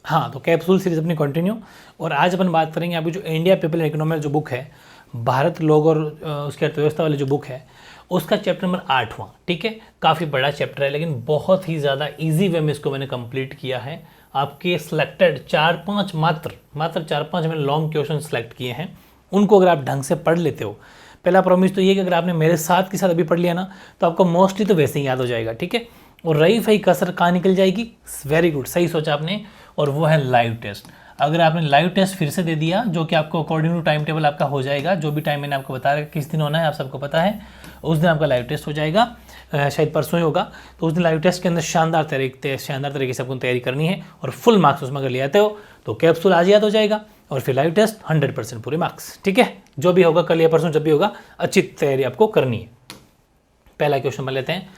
हाँ, तो capsule series अपनी कंटिन्यू। और आज अपन बात करेंगे अभी जो इंडिया पीपल एंड इकोनॉमी जो बुक है, भारत लोग और उसकी अर्थव्यवस्था वाली जो बुक है, उसका चैप्टर नंबर 8वां। ठीक है, काफ़ी बड़ा चैप्टर है लेकिन बहुत ही ज़्यादा इजी वे में इसको मैंने कंप्लीट किया है। आपके सिलेक्टेड 4-5 मात्र 4-5 मैंने लॉन्ग क्वेश्चन सेलेक्ट किए हैं, उनको अगर आप ढंग से पढ़ लेते हो, पहला प्रॉमिस तो ये कि अगर आपने मेरे साथ के साथ अभी पढ़ लिया ना तो आपको मोस्टली तो वैसे ही याद हो जाएगा। ठीक है, और रही फही कसर कहाँ निकल जाएगी, वेरी गुड, सही सोचा आपने, और वो है लाइव टेस्ट। अगर आपने लाइव टेस्ट फिर से दे दिया, जो कि आपको अकॉर्डिंग टू टाइम टेबल आपका हो जाएगा, जो भी टाइम मैंने आपको बताया किस दिन होना है आप सबको पता है, उस दिन आपका लाइव टेस्ट हो जाएगा, शायद परसों ही होगा। तो उस दिन लाइव टेस्ट के अंदर शानदार तरीके से आपको तैयारी करनी है और फुल मार्क्स उसमें अगर ले आते हो तो कैप्सूल आज याद हो जाएगा और फिर लाइव टेस्ट 100% पूरे मार्क्स। ठीक है, जो भी होगा कल या परसों जब भी होगा, अच्छी तैयारी आपको करनी है। पहला क्वेश्चन में लेते हैं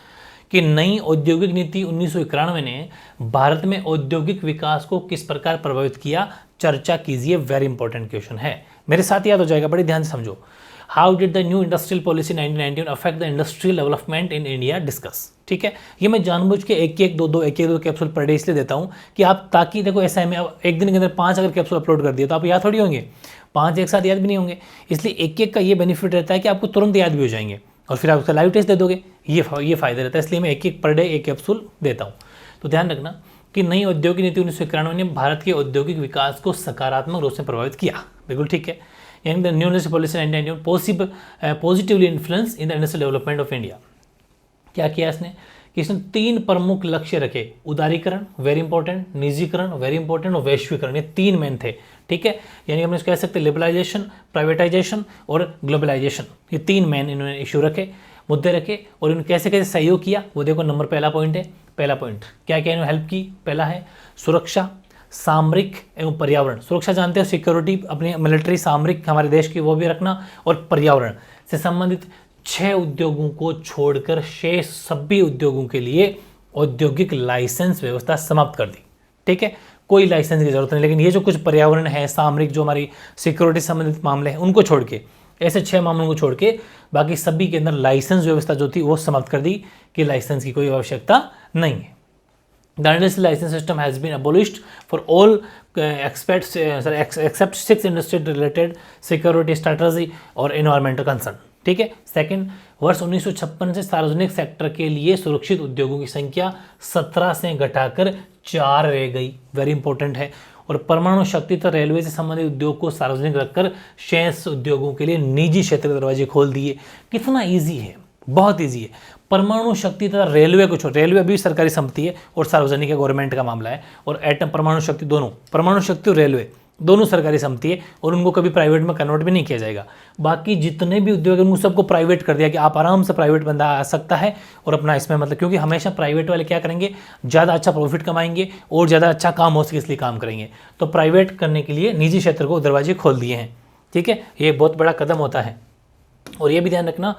कि नई औद्योगिक नीति 1991 ने भारत में औद्योगिक विकास को किस प्रकार प्रभावित किया, चर्चा कीजिए। वेरी इंपॉर्टेंट क्वेश्चन है, मेरे साथ याद हो जाएगा, बड़ी ध्यान से समझो। How did the new industrial policy 1991 affect the industrial development in India, discuss. ठीक है, ये मैं जानबूझ के एक दो कैप्सूल पर डे इसलिए देता हूँ कि आप, ताकि देखो ऐसा है, मैं एक दिन के अंदर 5 अगर कैप्सूल अपलोड कर दिया तो आप याद थोड़ी होंगे, 5 एक साथ याद भी नहीं होंगे। इसलिए एक का ये बेनिफिट रहता है कि आपको तुरंत याद भी हो जाएंगे और फिर आप उसका लाइव टेस्ट दे दोगे, ये फायदा रहता है। इसलिए मैं एक पर डे एक कैप्सूल देता हूँ। तो ध्यान रखना कि नई औद्योगिक नीति 1991 ने भारत के औद्योगिक विकास को सकारात्मक रूप से प्रभावित किया। बिल्कुल ठीक है, यानी the new industrial policy 1991 positively influence in the industrial development of India. क्या किया इसने कि इसने 3 प्रमुख लक्ष्य रखे, उदारीकरण वेरी इंपॉर्टेंट, निजीकरण वेरी इंपॉर्टेंट और वैश्वीकरण, ये 3 मेन थे। ठीक है, यानी हम इसको कह सकते हैं लिबरलाइजेशन, प्राइवेटाइजेशन और ग्लोबलाइजेशन, ये 3 मेन इन्होंने इशू रखे, मुद्दे रखे, और इन्होंने कैसे कैसे सहयोग किया वो देखो। नंबर पहला पॉइंट है, पहला पॉइंट क्या क्या इन्होंने हेल्प की, पहला है सुरक्षा, सामरिक एवं पर्यावरण। सुरक्षा जानते हो, सिक्योरिटी अपनी मिलिट्री सामरिक हमारे देश की वो भी रखना, और पर्यावरण से संबंधित 6 उद्योगों को छोड़कर शेष सभी उद्योगों के लिए औद्योगिक लाइसेंस व्यवस्था समाप्त कर दी। ठीक है, कोई लाइसेंस की जरूरत नहीं, लेकिन ये जो कुछ पर्यावरण है, सामरिक, जो हमारी सिक्योरिटी संबंधित मामले हैं, उनको छोड़ के, ऐसे 6 मामलों को छोड़ के बाकी सभी के अंदर लाइसेंस व्यवस्था जो थी वो समाप्त कर दी कि लाइसेंस की कोई आवश्यकता नहीं है। The industrial license system has been abolished for all except 6 industry related security, strategy और एनवायरमेंटल कंसर्न। ठीक है, सेकंड, वर्ष 1956 से सार्वजनिक सेक्टर के लिए सुरक्षित उद्योगों की संख्या 17 से घटाकर 4 रह गई, वेरी इंपॉर्टेंट है। और परमाणु शक्ति तथा रेलवे से संबंधित उद्योग को सार्वजनिक रखकर शेष उद्योगों के लिए निजी क्षेत्र के दरवाजे खोल दिए। कितना ईजी है, बहुत ईजी है। परमाणु शक्ति तथा रेलवे को छोड़, रेलवे भी सरकारी संपत्ति है और सार्वजनिक है, गवर्नमेंट का मामला है, और एटम परमाणु शक्ति दोनों, परमाणु शक्ति और रेलवे दोनों सरकारी संपत्ति है और उनको कभी प्राइवेट में कन्वर्ट भी नहीं किया जाएगा। बाकी जितने भी उद्योग हैं उन सबको प्राइवेट कर दिया कि आप आराम से प्राइवेट बंदा आ सकता है और अपना इसमें मतलब, क्योंकि हमेशा प्राइवेट वाले क्या करेंगे, ज़्यादा अच्छा प्रॉफिट कमाएंगे और ज़्यादा अच्छा काम हो सके इसलिए काम करेंगे, तो प्राइवेट करने के लिए निजी क्षेत्र को दरवाजे खोल दिए हैं। ठीक है, ये बहुत बड़ा कदम होता है। और ये भी ध्यान रखना,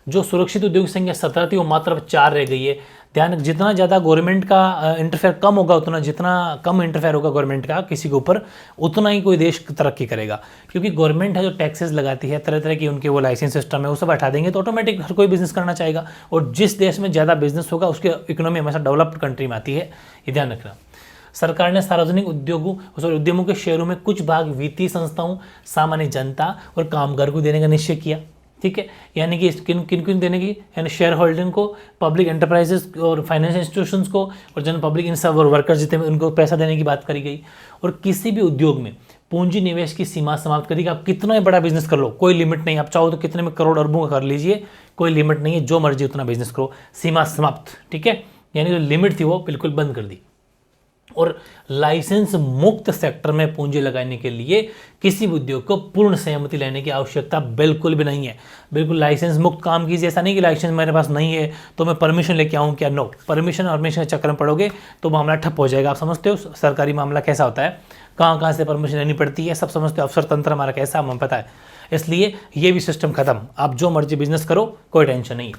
जो सुरक्षित उद्योग की संख्या 17 थी वो मात्र 4 रह गई है। ध्यान, जितना ज़्यादा गवर्नमेंट का इंटरफेयर कम होगा, उतना जितना कम इंटरफेयर होगा गवर्नमेंट का किसी के ऊपर, उतना ही कोई देश तरक्की करेगा। क्योंकि गवर्नमेंट है जो टैक्सेस लगाती है, तरह तरह की उनके वो लाइसेंस सिस्टम है, वो सब हटा देंगे तो ऑटोमेटिक हर कोई बिजनेस करना चाहेगा, और जिस देश में ज़्यादा बिजनेस होगा उसकी इकोनॉमी हमेशा डेवलप्ड कंट्री में आती है, ये ध्यान रखना। सरकार ने सार्वजनिक उद्यमों के शेयरों में कुछ भाग वित्तीय संस्थाओं, सामान्य जनता और कामगार को देने का निश्चय किया। ठीक है, यानी कि किन किन देने की, यानी शेयर होल्डिंग को, पब्लिक एंटरप्राइजेस और फाइनेंशियल इंस्टीट्यूशंस को, और जनरल पब्लिक, इन सब वर्कर्स जितने उनको पैसा देने की बात करी गई। और किसी भी उद्योग में पूंजी निवेश की सीमा समाप्त कर दी कि आप कितना ही बड़ा बिजनेस कर लो, कोई लिमिट नहीं, आप चाहो तो कितने में करोड़ अरबों का कर लीजिए, कोई लिमिट नहीं है, जो मर्जी उतना बिजनेस करो, सीमा समाप्त। ठीक है, यानी जो लिमिट थी वो बिल्कुल बंद कर दी। और लाइसेंस मुक्त सेक्टर में पूंजी लगाने के लिए किसी भी उद्योग को पूर्ण सहमति लेने की आवश्यकता बिल्कुल भी नहीं है। बिल्कुल लाइसेंस मुक्त काम कीजिए, ऐसा नहीं कि लाइसेंस मेरे पास नहीं है तो मैं परमिशन लेके आऊँ क्या, नो, परमिशन के चक्कर में पड़ोगे तो मामला ठप हो जाएगा। आप समझते हो सरकारी मामला कैसा होता है, कहाँ से परमिशन लेनी पड़ती है, सब समझते हो, अफसर तंत्र हमारा कैसा हमें पता है। इसलिए ये भी सिस्टम खत्म, आप जो मर्जी बिजनेस करो, कोई टेंशन नहीं।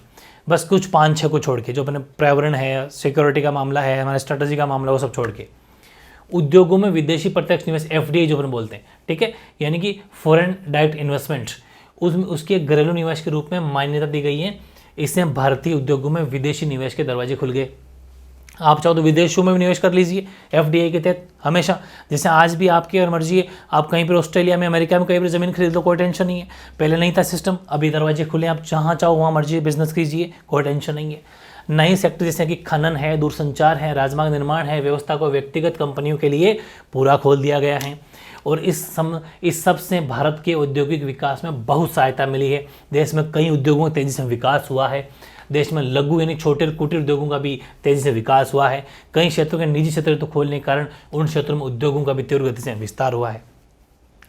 बस कुछ 5-6 को छोड़ के, जो अपने पर्यावरण है, सिक्योरिटी का मामला है, हमारे स्ट्रेटजी का मामला, वो सब छोड़ के उद्योगों में विदेशी प्रत्यक्ष निवेश, एफडीआई जो अपन बोलते हैं, ठीक है, यानी कि फॉरेन डायरेक्ट इन्वेस्टमेंट, उसके घरेलू निवेश के रूप में मान्यता दी गई है। इससे भारतीय उद्योगों में विदेशी निवेश के दरवाजे खुल गए। आप चाहो तो विदेशों में भी निवेश कर लीजिए FDI के तहत हमेशा। जैसे आज भी आपकी अगर मर्जी है, आप कहीं पर ऑस्ट्रेलिया में, अमेरिका में कहीं पर ज़मीन खरीद लो, कोई टेंशन नहीं है। पहले नहीं था सिस्टम, अभी दरवाजे खुले, आप जहाँ चाहो वहाँ मर्जी बिजनेस कीजिए, कोई टेंशन नहीं है। नए सेक्टर जैसे कि खनन है, दूरसंचार है, राजमार्ग निर्माण है, व्यवस्था को व्यक्तिगत कंपनियों के लिए पूरा खोल दिया गया है। और इस सब से भारत के औद्योगिक विकास में बहुत सहायता मिली है। देश में कई उद्योगों का तेज़ी से विकास हुआ है। देश में लघु यानी छोटे कुटीर उद्योगों का भी तेज़ी से विकास हुआ है। कई क्षेत्रों के निजी क्षेत्र तो खोलने के कारण उन क्षेत्रों में उद्योगों का भी तीव्र गति से विस्तार हुआ है।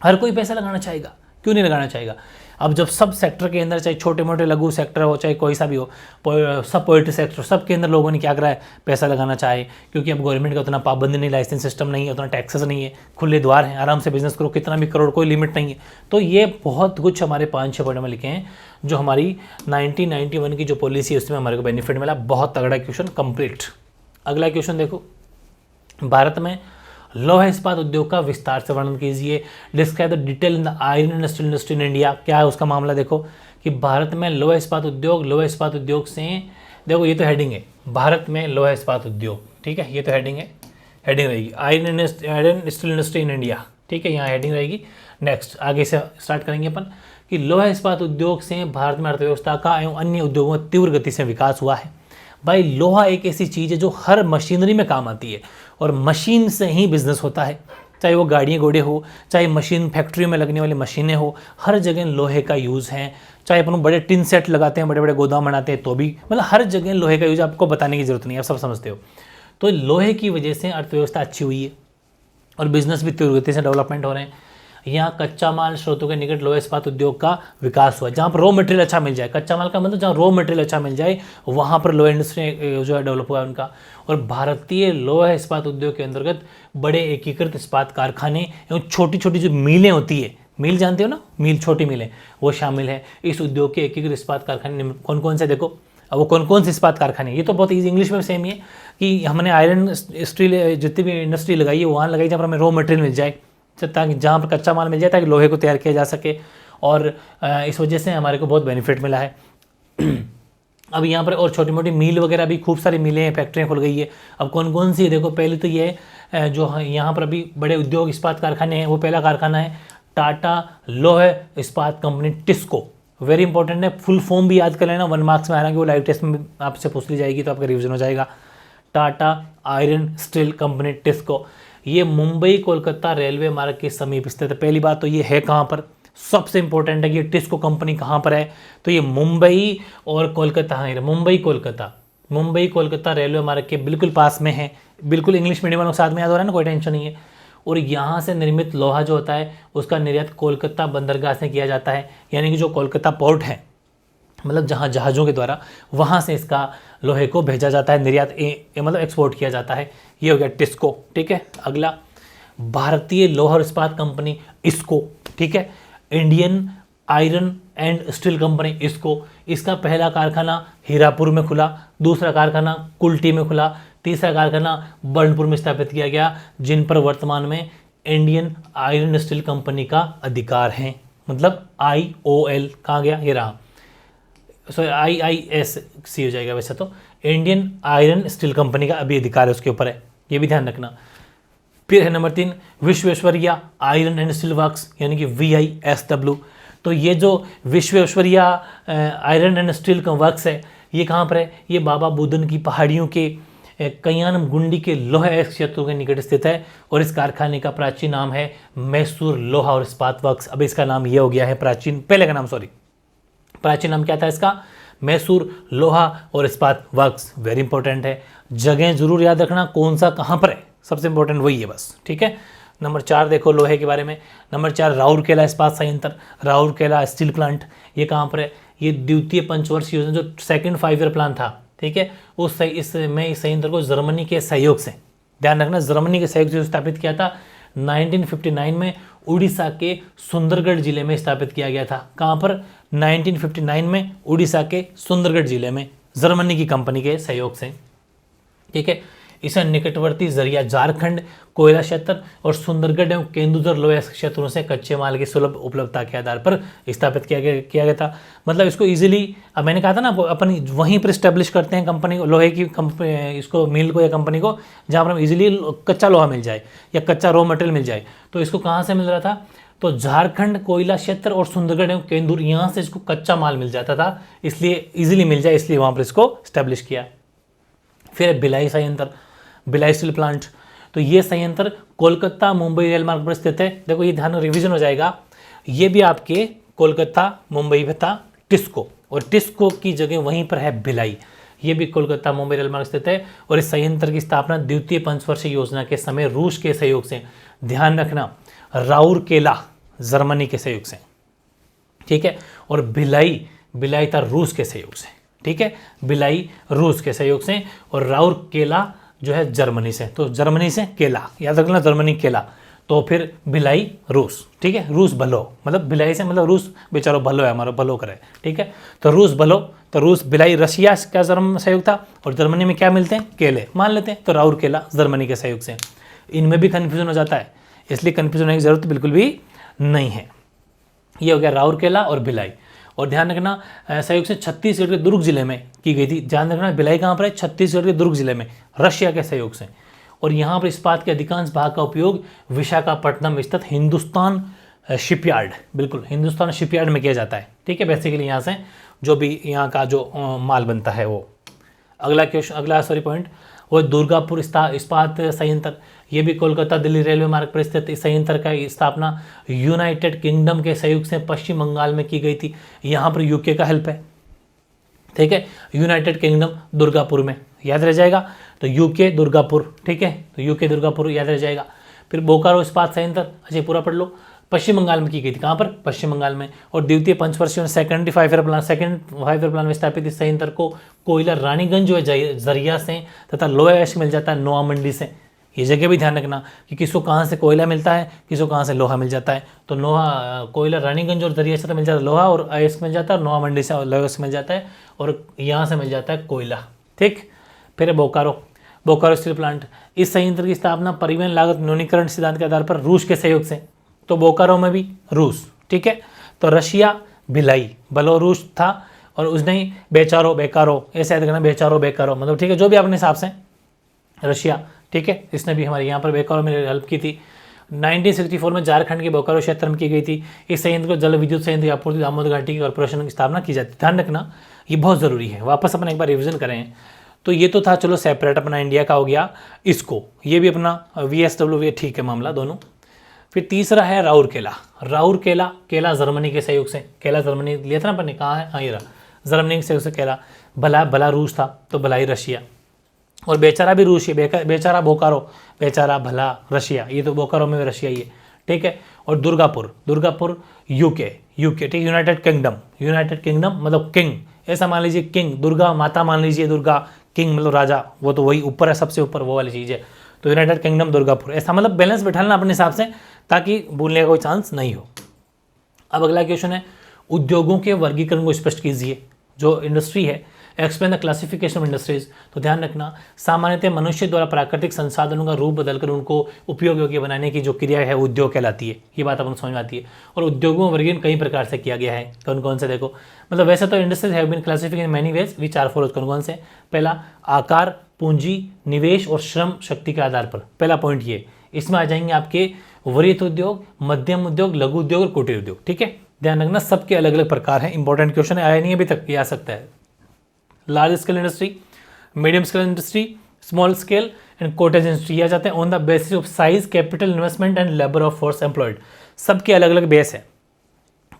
हर कोई पैसा लगाना चाहेगा, क्यों नहीं लगाना चाहेगा। अब जब सब सेक्टर के अंदर, चाहे छोटे मोटे लघु सेक्टर हो, चाहे कोई सा भी हो, सब पोल्ट्री सेक्टर, सब के अंदर लोगों ने क्या करा है, पैसा लगाना चाहे। क्योंकि अब गवर्नमेंट का उतना पाबंदी नहीं, लाइसेंस सिस्टम नहीं है, उतना टैक्सेस नहीं है, खुले द्वार हैं, आराम से बिजनेस करो, कितना भी करोड़, कोई लिमिट नहीं है। तो ये बहुत कुछ हमारे 5-6 पॉइंट में लिखे हैं जो हमारी 1991 की जो पॉलिसी है उसमें हमारे को बेनिफिट मिला। बहुत तगड़ा क्वेश्चन कंप्लीट। अगला क्वेश्चन देखो, भारत में लोहा इस्पात उद्योग का विस्तार से वर्णन कीजिए। Describe the detail in the iron industry in India. क्या है उसका मामला, देखो कि भारत में लोहा इस्पात उद्योग से, देखो ये तो हेडिंग है, भारत में लोहा इस्पात उद्योग, ठीक है, ये तो हेडिंग है, हेडिंग रहेगी iron steel industry in India, ठीक है, यहाँ हेडिंग रहेगी। नेक्स्ट आगे से स्टार्ट करेंगे अपन कि लोहा इस्पात उद्योग से भारत में अर्थव्यवस्था का एवं अन्य उद्योगों में तीव्र गति से विकास हुआ है। भाई लोहा एक ऐसी चीज़ है जो हर मशीनरी में काम आती है और मशीन से ही बिजनेस होता है। चाहे वो गाड़ियाँ घोड़े हो, चाहे मशीन फैक्ट्री में लगने वाली मशीनें हो, हर जगह लोहे का यूज़ है। चाहे अपन बड़े टिन सेट लगाते हैं, बड़े बड़े गोदाम बनाते हैं, तो भी मतलब हर जगह लोहे का यूज़, आपको बताने की जरूरत नहीं है, आप सब समझते हो। तो लोहे की वजह से अर्थव्यवस्था अच्छी हुई है और बिजनेस भी तीव्र गति से डेवलपमेंट हो रहे हैं। यहाँ कच्चा माल स्रोतों के निकट लोहा इस्पात उद्योग का विकास हुआ, जहाँ पर रॉ मटेरियल अच्छा मिल जाए। कच्चा माल का मतलब जहाँ रॉ मटेरियल अच्छा मिल जाए, वहाँ पर लोहा इंडस्ट्री जो है डेवलप हुआ है उनका। और भारतीय लोहा इस्पात उद्योग के अंतर्गत बड़े एकीकृत इस्पात कारखाने एवं छोटी छोटी जो मिलें होती है, मिल जानते हो ना, मिल, छोटी मिलें, वो शामिल है इस उद्योग के एकीकृत इस्पात कारखाने। कौन कौन से, देखो अब वो कौन कौन से इस्पात कारखाने, ये तो बहुत ईजी, इंग्लिश में सेम ही है कि हमने आयरन स्टील जितनी भी इंडस्ट्री लगाई है वहाँ लगाई जहाँ पर हमें रॉ मटेरियल मिल जाए, ताकि जहाँ पर कच्चा माल मिल जाए, ताकि लोहे को तैयार किया जा सके। और इस वजह से हमारे को बहुत बेनिफिट मिला है। अब यहाँ पर और छोटी मोटी मील वगैरह भी, खूब सारी मिलें हैं, फैक्ट्रियाँ खुल गई है। अब कौन कौन सी है, देखो पहले तो ये जो यहाँ पर अभी बड़े उद्योग इस्पात कारखाने हैं, वो पहला कारखाना है टाटा लोहे इस्पात कंपनी टिस्को। वेरी इंपॉर्टेंट है, फुल फॉर्म भी याद कर लेना, 1 मार्क्स में, हालांकि वो लाइव टेस्ट में आपसे पूछ ली जाएगी तो आपका रिविजन हो जाएगा। Tata iron steel company TISCO, ये मुंबई कोलकाता रेलवे मार्ग के समीप स्थित है। पहली बात तो ये है कहाँ पर, सबसे इंपॉर्टेंट है कि ये टिस्को कंपनी कहाँ पर है, तो ये मुंबई और कोलकाता है, मुंबई कोलकाता रेलवे मार्ग के बिल्कुल पास में है। बिल्कुल इंग्लिश मीडियम वालों के साथ में याद हो रहा है ना, कोई टेंशन नहीं है। और यहाँ से निर्मित लोहा जो होता है उसका निर्यात कोलकाता बंदरगाह से किया जाता है, यानी कि जो कोलकाता पोर्ट है, मतलब जहाँ जहाज़ों के द्वारा, वहाँ से इसका लोहे को भेजा जाता है, निर्यात मतलब एक्सपोर्ट किया जाता है। ये हो गया टिस्को, ठीक है। अगला भारतीय लोहा इस्पात कंपनी इसको, ठीक है, Indian iron and steel company इसको, इसका पहला कारखाना हीरापुर में खुला, दूसरा कारखाना कुल्टी में खुला, तीसरा कारखाना बर्नपुर में स्थापित किया गया, जिन पर वर्तमान में इंडियन आयरन स्टील कंपनी का अधिकार है। मतलब IOL कहाँ गया, ये रहा, सॉरी IISC हो जाएगा वैसे तो, इंडियन आयरन स्टील कंपनी का अभी अधिकार है उसके ऊपर है, ये भी ध्यान रखना। फिर है number 3 Visvesvaraya iron and steel works, यानी कि VISW। तो ये जो Visvesvaraya iron and steel works है, ये कहाँ पर है, ये बाबा बुदन की पहाड़ियों के कयान गुंडी के लोहा क्षेत्रों के निकट स्थित है। और इस कारखाने का प्राचीन नाम है मैसूर लोहा और इस्पात वर्क्स। अब इसका नाम ये हो गया है प्राचीन, पहले का नाम, सॉरी, प्राचीन नाम क्या था इसका, मैसूर लोहा और इस्पात वर्क्स। वेरी इंपॉर्टेंट है, जगह जरूर याद रखना, कौन सा कहाँ पर है, सबसे इंपॉर्टेंट वही है बस, ठीक है। नंबर 4 देखो लोहे के बारे में, नंबर 4 राउरकेला इस्पात संयंत्र, राउरकेला स्टील प्लांट, ये कहाँ पर है, ये द्वितीय पंचवर्षीय योजना जो सेकंड 5 ईयर प्लान था, ठीक है, उस इस संयंत्र को जर्मनी के सहयोग से, ध्यान रखना, जर्मनी के सहयोग से स्थापित किया था। 1959 में उड़ीसा के सुंदरगढ़ जिले में स्थापित किया गया था। कहाँ पर, 1959 में उड़ीसा के सुंदरगढ़ जिले में, जर्मनी की कंपनी के सहयोग से, ठीक है। इसे निकटवर्ती जरिया झारखंड, कोयला क्षेत्र और सुंदरगढ़ एवं केंदुझर लोहे क्षेत्रों से कच्चे माल की सुलभ उपलब्धता के आधार पर स्थापित किया गया था। मतलब इसको इजीली, अब मैंने कहा था ना, अपन वहीं पर स्टैब्लिश करते हैं कंपनी को, लोहे की कंपनी, इसको मिल को या कंपनी को, जहाँ पर हम इजीली कच्चा लोहा मिल जाए या कच्चा रॉ मटेरियल मिल जाए। तो इसको कहाँ से मिल रहा था? तो झारखंड, कोयला क्षेत्र और सुंदरगढ़ एवं केंदुर, यहाँ से इसको कच्चा माल मिल जाता था, इसलिए इजीली मिल जाए, इसलिए वहाँ पर इसको स्टैब्लिश किया। फिर भिलाई संयंत्र, भिलाई स्टील प्लांट, तो ये संयंत्र कोलकाता मुंबई रेल मार्ग पर स्थित है। देखो ये ध्यान रिवीजन हो जाएगा, ये भी आपके कोलकाता मुंबई में था टिस्को, और टिस्को की जगह वहीं पर है भिलाई, ये भी कोलकाता मुंबई रेल मार्ग स्थित है। और इस संयंत्र की स्थापना द्वितीय पंचवर्षीय योजना के समय रूस के सहयोग से, ध्यान रखना, राउरकेला जर्मनी के सहयोग से, ठीक है, और भिलाई था रूस के सहयोग से, ठीक है, भिलाई रूस के सहयोग से और राउरकेला जो है जर्मनी से। तो जर्मनी से केला, याद रखना, जर्मनी केला, तो फिर भिलाई रूस, ठीक है, रूस भलो, मतलब भिलाई से मतलब रूस बेचारो भलो है, हमारा भलो करे, ठीक है। तो रूस भलो, तो रूस भिलाई रशिया का जर्मन सहयोग था, और जर्मनी में क्या मिलते हैं? केले, मान लेते हैं, तो राउरकेला जर्मनी के सहयोग से। इनमें भी कन्फ्यूजन हो जाता है, इसलिए कन्फ्यूजन होने की जरूरत बिल्कुल भी नहीं है। ये हो गया राउरकेला और भिलाई। और ध्यान रखना, सहयोग से छत्तीसगढ़ के दुर्ग जिले में की गई थी। ध्यान रखना, भिलाई कहाँ पर है? छत्तीसगढ़ के दुर्ग जिले में, रशिया के सहयोग से। और यहाँ पर इस्पात के अधिकांश भाग का उपयोग विशाखापट्टनम स्थित हिंदुस्तान शिपयार्ड, बिल्कुल हिंदुस्तान शिपयार्ड में किया जाता है, ठीक है। बेसिकली यहाँ से जो भी यहाँ का जो माल बनता है वो। अगला पॉइंट, वो दुर्गापुर इस्पात संयंत्र, ये भी कोलकाता दिल्ली रेलवे मार्ग पर स्थित। इस संयंत्र का स्थापना यूनाइटेड किंगडम के सहयोग से पश्चिम बंगाल में की गई थी। यहाँ पर यूके का हेल्प है, ठीक है, यूनाइटेड किंगडम दुर्गापुर में, याद रह जाएगा। तो यूके दुर्गापुर, ठीक है, तो यूके दुर्गापुर याद रह जाएगा। फिर बोकारो इस्पात संयंत्र, अच्छा पूरा पढ़ लो, पश्चिम बंगाल में की गई थी। कहाँ पर? पश्चिम बंगाल में। और द्वितीय पंचवर्षीय सेकंड 5 ईयर प्लान में स्थापित इस संयंत्र को कोयला रानीगंज जो है जरिया से तथा लोहा ऐश मिल जाता है नोआ मंडी से। ये जगह भी ध्यान रखना कि किसको कहाँ से कोयला मिलता है, किसको कहाँ से लोहा मिल जाता है। तो कोयला रानीगंज और जरिया से तो मिल जाता है लोहा, और अयस्क मिल जाता है, और नोआ मंडी से लोहा मिल जाता है, और यहाँ से मिल जाता है कोयला, ठीक। फिर बोकारो स्टील प्लांट, इस संयंत्र की स्थापना परिवहन लागत न्यूनीकरण सिद्धांत के आधार पर रूस के सहयोग से। तो बोकारो में भी रूस, ठीक है। तो रशिया भिलाई, बेलारूस था, और उसने बेकारो ऐसे याद करना, बेकारो मतलब, ठीक है, जो भी अपने हिसाब से रशिया, ठीक है, इसने भी हमारे यहाँ पर बेकारो में हेल्प की थी। 1964 में झारखंड के बोकारो क्षेत्र में की गई थी। इस संयंत्र को जल विद्युत संयंत्र की आपूर्ति दामोदर घाटी की कॉर्पोरेशन की स्थापना की जाती है। ध्यान रखना, ये बहुत ज़रूरी है, वापस अपन एक बार रिविजन करें। तो ये तो था चलो सेपरेट अपना इंडिया का हो गया, इसको ये भी अपना VSW, ठीक है मामला दोनों। फिर तीसरा है राउरकेला, केला जर्मनी के सहयोग से, केला जर्मनी लिया था ना अपन ने, कहाँ है? हाँ ये रहा, जर्मनी के सहयोग से केला। भला रूस था, तो भलाई रशिया, और बेचारा भी रूस है, बेचारा बोकारो, बेचारा भला रशिया, ये तो बोकारो में भी रशिया ही है, ठीक है। और दुर्गापुर यूके, ठीक, यूनाइटेड किंगडम मतलब किंग, ऐसा मान लीजिए, किंग दुर्गा माता मान लीजिए, दुर्गा किंग मतलब राजा, वो तो वही ऊपर है, सबसे ऊपर वो वाली चीज़ है। तो यूनाइटेड किंगडम दुर्गापुर, ऐसा मतलब बैलेंस बैठाना अपने हिसाब से, ताकि भूलने का कोई चांस नहीं हो। अब अगला क्वेश्चन है, उद्योगों के वर्गीकरण को स्पष्ट कीजिए। जो इंडस्ट्री है, explain the classification of industries. तो ध्यान रखना, सामान्यतः मनुष्य द्वारा प्राकृतिक संसाधनों का रूप बदलकर उनको उपयोग योग्य बनाने की जो क्रिया है उद्योग कहलाती है। ये बात अपन समझ में आती है। और उद्योगों में वर्गीकरण कई प्रकार से किया गया है। कौन कौन से देखो, मतलब वैसे तो industries have been classified in many ways which are follows. कौन कौन से? पहला, आकार, पूंजी, निवेश और श्रम शक्ति के आधार पर। पहला पॉइंट ये, इसमें आ जाएंगे आपके वरीयत उद्योग, मध्यम उद्योग, लघु उद्योग और कुटीर उद्योग, ठीक है। ध्यान रखना, सबके अलग अलग प्रकार हैं। इंपॉर्टेंट क्वेश्चन है, आया नहीं अभी तक, ये आ सकता है। Large scale industry, medium scale industry, small scale and cottage industry आ जाते हैं on the basis of size, capital investment and labour of force employed. सबके अलग अलग बेस है।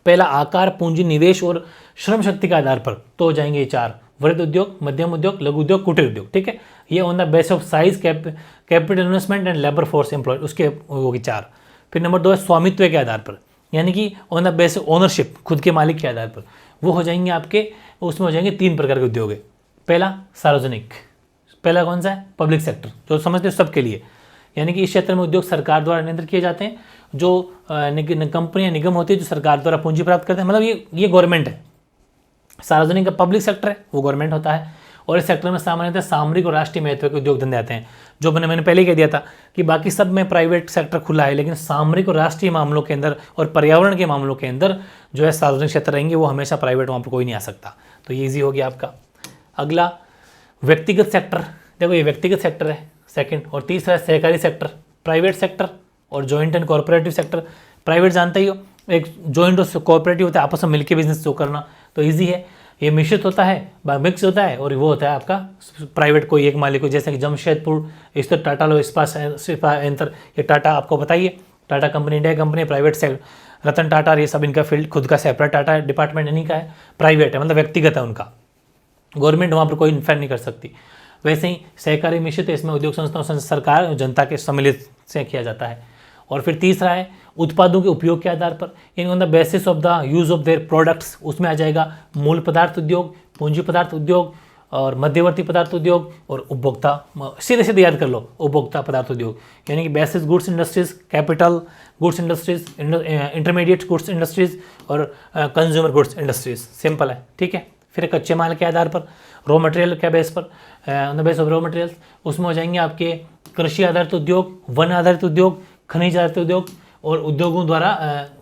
पहला, आकार, पूंजी, निवेश और श्रम शक्ति के आधार पर, तो हो जाएंगे ये चार, वृहद उद्योग, मध्यम उद्योग, लघु उद्योग, कुटीर उद्योग, ठीक है। ये on the base of size, capital investment and labour force employed, उसके होगी चार। फिर नंबर 2 है स्वामित्व के आधार पर, यानी कि ऑन द बेस ओनरशिप, खुद के मालिक के आधार पर, वो हो जाएंगे आपके, उसमें हो जाएंगे 3 प्रकार के उद्योग है। पहला सार्वजनिक, पहला कौन सा है? पब्लिक सेक्टर, जो समझते हैं सबके लिए, यानी कि इस क्षेत्र में उद्योग सरकार द्वारा नियंत्रित किए जाते हैं। जो कंपनियां, निगम होती है जो सरकार द्वारा पूंजी प्राप्त करते हैं, मतलब ये गवर्नमेंट है। सार्वजनिक का पब्लिक सेक्टर है, वो गवर्नमेंट होता है। और इस सेक्टर में सामान्यतः सामरिक और राष्ट्रीय महत्व के उद्योग धंधे आते हैं। जो मैंने पहले ही कह दिया था कि बाकी सब में प्राइवेट सेक्टर खुला है, लेकिन सामरिक और राष्ट्रीय मामलों के अंदर और पर्यावरण के मामलों के अंदर जो है सार्वजनिक क्षेत्र रहेंगे, वो हमेशा प्राइवेट, वहाँ पर कोई नहीं आ सकता। तो ये ईजी हो गया आपका। अगला व्यक्तिगत सेक्टर, देखो ये व्यक्तिगत सेक्टर है सेकंड, और तीसरा है सहकारी सेक्टर, प्राइवेट सेक्टर और joint and corporative sector. Private जानते ही हो, एक जॉइंट और कॉर्पोरेटिव होता है, आपस में मिलकर बिजनेस जो करना, तो ईजी है। ये मिश्रित होता है, मिक्स होता है, और वो होता है आपका प्राइवेट, कोई एक मालिक को, जैसे कि जमशेदपुर स्थित टाटा लो इस्पात यंत्र, ये टाटा आपको बताइए, Tata company India company, private से रतन टाटा, ये सब इनका फील्ड खुद का सेपरेट टाटा डिपार्टमेंट इन्हीं का है, प्राइवेट है, मतलब व्यक्तिगत है उनका, गवर्नमेंट वहाँ पर कोई इन्फेक्ट नहीं कर सकती। वैसे ही सहकारी मिश्रित है, इसमें उद्योग संस्थाओं, सरकार और जनता के सम्मिलित से किया जाता है। और फिर तीसरा है उत्पादों के उपयोग के आधार पर, यानी on the basis of the use of their products, उसमें आ जाएगा मूल पदार्थ उद्योग, पूंजी पदार्थ उद्योग और मध्यवर्ती पदार्थ उद्योग और उपभोक्ता, सीधे सीधे याद कर लो, उपभोक्ता पदार्थ उद्योग, यानी कि basis goods industries, capital goods industries, intermediate goods industries और कंज्यूमर गुड्स इंडस्ट्रीज। सिंपल है, ठीक है। फिर कच्चे माल के आधार पर, रॉ मटेरियल के बेस पर, on the base of raw materials, उसमें हो जाएंगे आपके कृषि आधारित उद्योग, वन आधारित उद्योग, खनिज आधारित उद्योग और उद्योगों द्वारा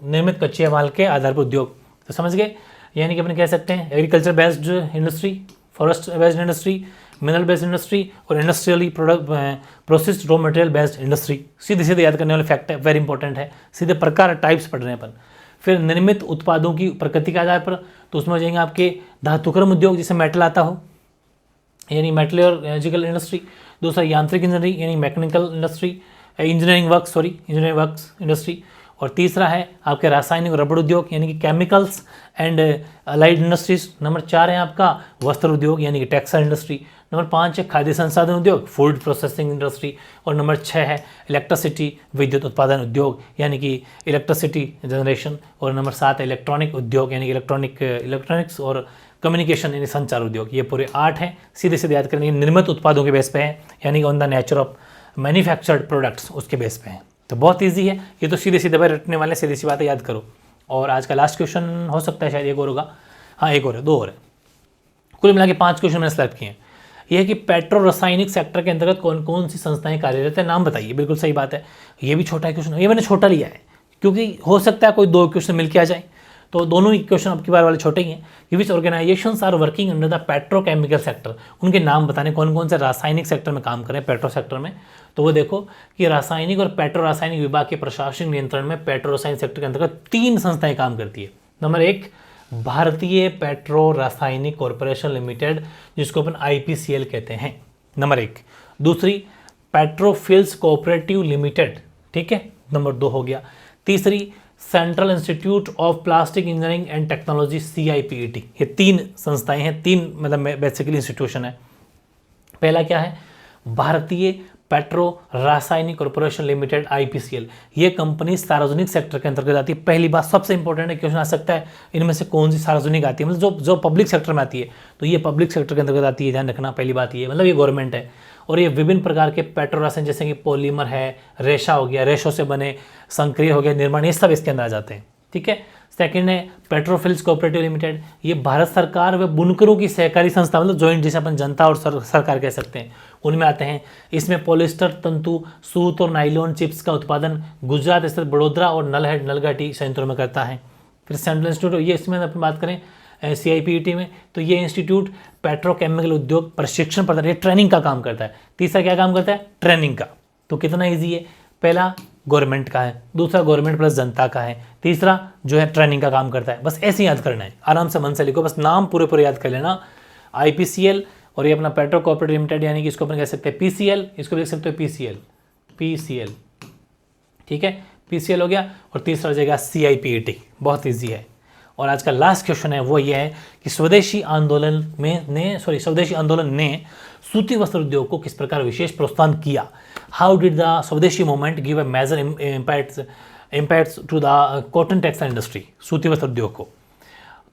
निर्मित कच्चे माल के आधार पर उद्योग। तो समझ गए, यानी कि अपन कह सकते हैं agriculture based industry, forest based industry, mineral based industry और industrially processed raw material based industry. सीधे सीधे याद करने वाले फैक्ट है, वेरी इंपॉर्टेंट है, सीधे प्रकार टाइप्स पढ़ रहे हैं अपन। फिर निर्मित उत्पादों की प्रकृति के आधार पर, तो उसमें हो जाएंगे आपके धातुक्रम उद्योग, जिससे मेटल आता हो, यानी मेटलर्जिकल इंडस्ट्री। दूसरा यांत्रिक इंजीनियरिंग, यानी mechanical industry, engineering works industry. और तीसरा है आपके रासायनिक और रबड़ उद्योग, यानी कि chemicals and allied industries. Number 4 है आपका वस्त्र उद्योग, यानी कि टेक्सटाइल इंडस्ट्री। नंबर 5 है खाद्य संसाधन उद्योग, फूड प्रोसेसिंग इंडस्ट्री। और नंबर 6 है इलेक्ट्रिसिटी, विद्युत उत्पादन उद्योग, यानी कि इलेक्ट्रिसिटी जनरेशन। और नंबर 7 है इलेक्ट्रॉनिक उद्योग, यानी कि इलेक्ट्रॉनिक्स और कम्युनिकेशन, यानी संचार उद्योग। ये पूरे 8 हैं, सीधे सीधे याद करने, निर्मित उत्पादों के बेस पे हैं, यानी कि on the nature of manufactured products, उसके बेस पे हैं। तो बहुत ईजी है ये, तो सीधे सीधे भाई रटने वाले, सीधी सी बातें याद करो। और आज का लास्ट क्वेश्चन हो सकता है, शायद एक और होगा, हाँ एक और है, 2 और है, कुल मिला के 5 क्वेश्चन मैंने सेलेक्ट किए हैं। यह है कि पेट्रो रासायनिक सेक्टर के अंतर्गत कौन कौन सी संस्थाएं कार्यरत है, नाम बताइए। बिल्कुल सही बात है, ये भी छोटा क्वेश्चन, ये मैंने छोटा लिया है क्योंकि हो सकता है कोई 2 क्वेश्चन मिल के आ जाए, तो दोनों ही क्वेश्चन अब की बार वाले छोटे ही हैं। कि which organisations are working under the petrochemical sector, उनके नाम बताने, कौन कौन से रासायनिक सेक्टर में काम करें, पेट्रो सेक्टर में। तो वो देखो कि रासायनिक और पेट्रो रासायनिक विभाग के प्रशासनिक नियंत्रण में पेट्रो रासायनिक सेक्टर के अंतर्गत 3 संस्थाएं काम करती है। नंबर 1 भारतीय पेट्रो रासायनिक कॉरपोरेशन लिमिटेड, जिसको अपन IPCL कहते हैं, नंबर 1। दूसरी पेट्रोफिल्स कोऑपरेटिव लिमिटेड, ठीक है, नंबर 2 हो गया। तीसरी central institute of plastic engineering and technology CIPET। ये 3 संस्थाएं हैं, 3 मतलब बेसिकली इंस्टीट्यूशन है। पहला क्या है, भारतीय पेट्रो रासायनिक कॉर्पोरेशन लिमिटेड IPCL, ये कंपनी सार्वजनिक सेक्टर के अंतर्गत आती है। पहली बात सबसे इंपॉर्टेंट है, क्वेश्चन आ सकता है इनमें से कौन सी सार्वजनिक आती है, मतलब जो पब्लिक सेक्टर में आती है, तो ये पब्लिक सेक्टर के अंतर्गत आती है, ध्यान रखना। पहली बात ये, मतलब ये गवर्नमेंट है। और ये विभिन्न प्रकार के पेट्रो रासायन, जैसे कि पॉलीमर है, रेशा हो गया, रेशों से बने संक्रिय हो गया, निर्माण, ये सब इसके अंदर आ जाते हैं, ठीक है। सेकंड है पेट्रोफिल्स कोऑपरेटिव लिमिटेड, ये भारत सरकार व बुनकरों की सहकारी संस्था, मतलब जॉइंट, जिसे अपन जनता और सरकार कह सकते हैं, उनमें आते हैं। इसमें पॉलिस्टर तंतु, सूत और नाइलॉन चिप्स का उत्पादन गुजरात स्थित बड़ोदरा और नलहेड नलघाटी संयंत्रों में करता है। फिर सेंट्रल इंस्टीट्यूट, ये इसमें अपन बात करें CIPET में, तो ये इंस्टीट्यूट पेट्रोकेमिकल उद्योग प्रशिक्षण प्रदान, ये ट्रेनिंग का काम करता है। तीसरा क्या काम करता है, ट्रेनिंग का। तो कितना ईजी है, पहला गवर्नमेंट का है, दूसरा गवर्नमेंट प्लस जनता का है, तीसरा जो है ट्रेनिंग का काम करता है। बस ऐसे ही याद करना है, आराम से मन से लिखो, बस नाम पूरे पूरे याद कर लेना। IPCL और ये अपना पेट्रो कोऑपरेटिव लिमिटेड, यानी कि इसको अपन कह सकते हैं PCL, इसको लिख सकते हो PCL, ठीक है, PCL हो गया। और तीसरा हो जाएगा CIPET, बहुत ईजी है। और आज का लास्ट क्वेश्चन है वो ये है कि स्वदेशी आंदोलन ने सूती वस्त्र उद्योग को किस प्रकार विशेष प्रोत्साहन किया। How did the Swadeshi movement give a major impacts to the cotton textile industry, सूती वस्त्र उद्योग को।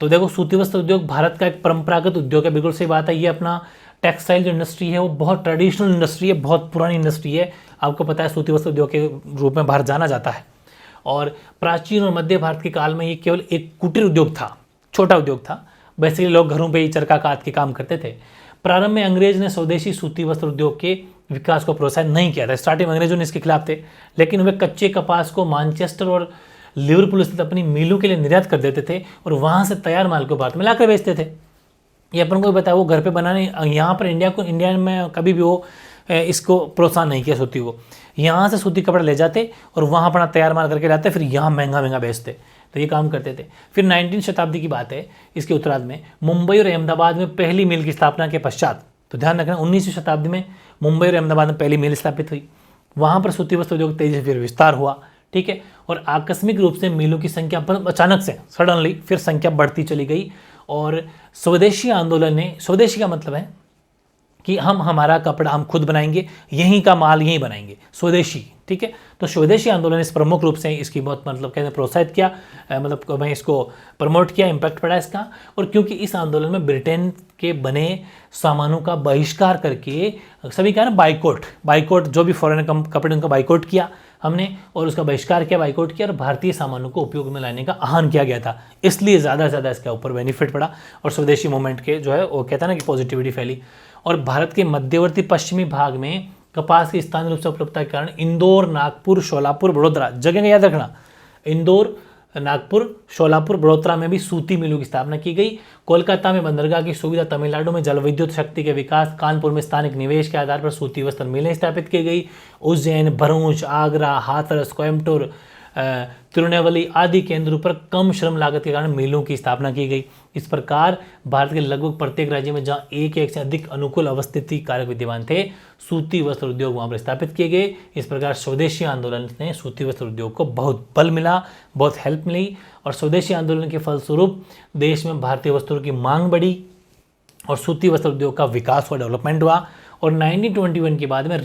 तो देखो, सूती वस्त्र उद्योग भारत का एक परंपरागत उद्योग है, बिल्कुल सही बात है। ये अपना टेक्सटाइल जो इंडस्ट्री है वो बहुत ट्रेडिशनल इंडस्ट्री है, बहुत पुरानी इंडस्ट्री है। आपको पता है सूती वस्त्र उद्योग के रूप में भारत जाना जाता है। और प्राचीन और मध्य भारत के काल में ये केवल एक कुटीर उद्योग था, छोटा उद्योग था। बेसिकली लोग घरों पे ही चरखा कात के काम करते थे। प्रारंभ में अंग्रेज ने स्वदेशी सूती वस्त्र उद्योग के विकास को प्रोत्साहित नहीं किया था। स्टार्टिंग में अंग्रेजों ने इसके खिलाफ थे, लेकिन वे कच्चे कपास को मैनचेस्टर और लिवरपूल स्थित अपनी मिलों के लिए निर्यात कर देते थे और वहां से तैयार माल को भारत में लाकर बेचते थे। ये अपन को बताया, वो घर पे बनाने, यहाँ पर इंडिया में कभी भी वो इसको प्रोत्साहन नहीं किया सूती को। यहाँ से सूती कपड़ा ले जाते और वहाँ अपना तैयार माल करके लाते, फिर यहाँ महंगा महंगा बेचते, तो ये काम करते थे। फिर 19वीं शताब्दी की बात है, इसके उत्तरार्ध में मुंबई और अहमदाबाद में पहली मिल की स्थापना के पश्चात, तो ध्यान रखना 19वीं शताब्दी में मुंबई और अहमदाबाद में पहली मिल स्थापित हुई। वहाँ पर सूती वस्त्र उद्योग तेजी से फिर विस्तार हुआ, ठीक है। और आकस्मिक रूप से मिलों की संख्या पर अचानक से सडनली फिर संख्या बढ़ती चली गई और स्वदेशी आंदोलन ने, स्वदेशी का मतलब है कि हम हमारा कपड़ा हम खुद बनाएंगे, यहीं का माल यहीं बनाएंगे, स्वदेशी, ठीक है। तो स्वदेशी आंदोलन ने इस प्रमुख रूप से इसकी बहुत मतलब कहते हैं प्रोत्साहित किया, मतलब मैं इसको प्रमोट किया, इम्पैक्ट पड़ा इसका। और क्योंकि इस आंदोलन में ब्रिटेन के बने सामानों का बहिष्कार करके सभी का ना बाइकआउट जो भी फॉरेन कपड़े उनका बाइकआउट किया हमने, और उसका बहिष्कार किया, बाइकआउट किया, और भारतीय सामानों को उपयोग में लाने का आह्वान किया गया था। इसलिए ज़्यादा से ज़्यादा इसके ऊपर बेनिफिट पड़ा और स्वदेशी मूवमेंट के जो है वो कहता है ना कि पॉजिटिविटी फैली। और भारत के मध्यवर्ती पश्चिमी भाग में कपास की स्थानीय रूप से उपलब्धता के कारण इंदौर, नागपुर, शोलापुर, बड़ोदरा, जगह का याद रखना, इंदौर, नागपुर, शोलापुर, बड़ोदरा में भी सूती मिलों की स्थापना की गई। कोलकाता में बंदरगाह की सुविधा, तमिलनाडु में जल विद्युत शक्ति के विकास, कानपुर में स्थानिक निवेश के आधार पर सूती वस्त्र मिलें स्थापित की गई। उज्जैन, भरूच, आगरा, हाथरस, कोयम्बटूर, तिरुनेलवेली आदि केंद्रों पर कम श्रम लागत के कारण मिलों की स्थापना की गई। इस प्रकार भारत के लगभग प्रत्येक राज्य में जहां एक से अधिक अनुकूल अवस्थिति कारक विद्यमान थे, सूती वस्त्र उद्योग वहां पर स्थापित किए गए। इस प्रकार स्वदेशी आंदोलन ने सूती वस्त्र उद्योग को बहुत बल मिला, बहुत हेल्प मिली, और स्वदेशी आंदोलन के फलस्वरूप देश में भारतीय वस्त्रों की मांग बढ़ी और सूती वस्त्र उद्योग का विकास हुआ, डेवलपमेंट हुआ। और 1921 के बाद में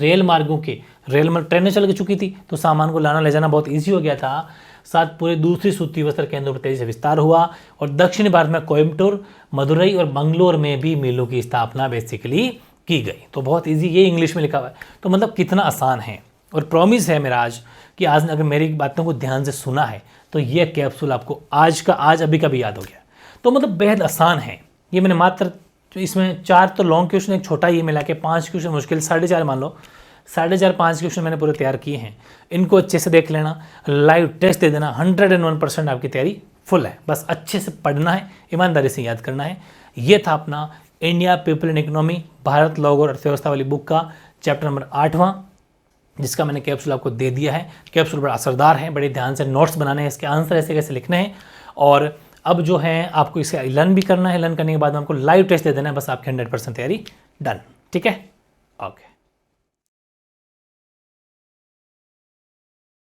ट्रेनें चल चुकी थी, तो सामान को लाना ले जाना बहुत ईजी हो गया था। साथ पूरे दूसरी सूती वस्त्र केंद्रों पर तेजी से विस्तार हुआ और दक्षिणी भारत में कोयम्बटूर, मदुरई और बंगलोर में भी मिलों की स्थापना बेसिकली की गई। तो बहुत ईजी, ये इंग्लिश में लिखा हुआ है, तो मतलब कितना आसान है। और प्रॉमिस है मेरा आज कि आज अगर मेरी बातों को ध्यान से सुना है तो ये कैप्सूल आपको आज अभी का भी याद हो गया। तो मतलब बेहद आसान है ये। मैंने मात्र इसमें 4 तो लॉन्ग क्वेश्चन, एक छोटा, ये मिला के 5 क्वेश्चन मुश्किल, 4.5 मान लो, 4.5 क्वेश्चन मैंने पूरे तैयार किए हैं। इनको अच्छे से देख लेना, लाइव टेस्ट दे देना, 101% आपकी तैयारी फुल है। बस अच्छे से पढ़ना है, ईमानदारी से याद करना है। ये था अपना India people and economy, Bharat, लोग और अर्थव्यवस्था वाली बुक का चैप्टर नंबर 8वां, जिसका मैंने कैप्सूल आपको दे दिया है। कैप्सूल बड़ा असरदार है, बड़े ध्यान से नोट्स बनाने हैं, इसके आंसर ऐसे कैसे लिखने हैं। और अब जो है आपको इसे लर्न भी करना है, लर्न करने के बाद में आपको लाइव टेस्ट दे देना है, बस आपकी 100% तैयारी डन, ठीक है। ओके।